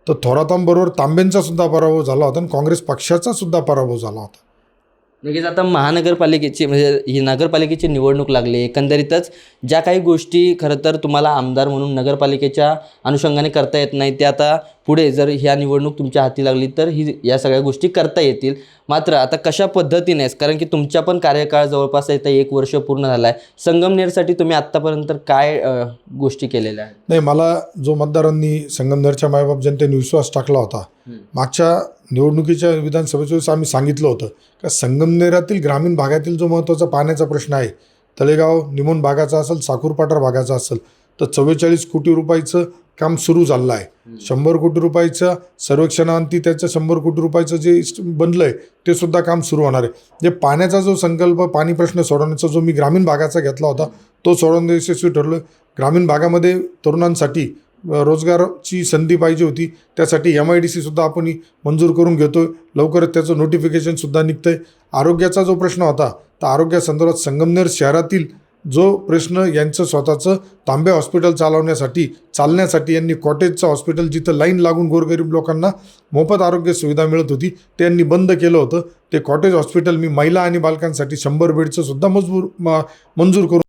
तर थोरातांबरोबर तांबेंचा सुद्धा पराभव झाला होता आणि काँग्रेस पक्षाचा सुद्धा पराभव झाला होता. नक्कीच आता महानगरपालिकेची म्हणजे ही नगरपालिकेची निवडणूक लागली, एकंदरीतच ज्या काही गोष्टी खरं तर तुम्हाला आमदार म्हणून नगरपालिकेच्या अनुषंगाने करता येत नाही, ते आता पुढे जर ह्या निवडणूक तुमच्या हाती लागली तर या सगळ्या गोष्टी करता येतील. मात्र आता कशा पद्धतीनेच, कारण की तुमच्या पण कार्यकाळ जवळपास आता 1 वर्ष पूर्ण झाला आहे, संगमनेरसाठी तुम्ही आत्तापर्यंत काय गोष्टी केलेल्या आहेत? नाही, मला जो मतदारांनी संगमनेरच्या मायबाप जनतेने विश्वास टाकला होता, मागच्या निवडणुकीच्या विधानसभेच्या वेळेस आम्ही सांगितलं होतं का संगमनेरातील ग्रामीण भागातील जो महत्त्वाचा पाण्याचा प्रश्न आहे, तळेगाव निमोण भागाचा असेल, साकूर-पाटार भागाचा असेल, तर 44 कोटी रुपयाचं काम सुरू झालं आहे. 100 कोटी रुपयाचं सर्वेक्षणाअंती त्याचं 100 कोटी रुपयाचं जे बनलं आहे ते सुद्धा काम सुरू होणार आहे. जे पाण्याचा जो संकल्प, पाणी प्रश्न सोडवण्याचा जो मी ग्रामीण भागाचा घेतला होता तो सोडवणं यशस्वी ठरलं. ग्रामीण भागामध्ये तरुणांसाठी रोजगाराची संधी पाहिजे होती, त्यासाठी MIDC सुद्धा आपण मंजूर करून घेतो. लवकरच त्याचं नोटिफिकेशनसुद्धा निघतं आहे. आरोग्याचा जो प्रश्न होता, तर आरोग्यासंदर्भात संगमनेर शहरातील जो प्रश्न, यांचं स्वतःचं तांबे हॉस्पिटल चालण्यासाठी यांनी कॉटेजचं हॉस्पिटल, जिथं लाईन लागून गोरगरीब लोकांना मोफत आरोग्य सुविधा मिळत होती, ते यांनी बंद केलं होतं. ते कॉटेज हॉस्पिटल मी महिला आणि बालकांसाठी 100 बेडचं सुद्धा मंजूर करून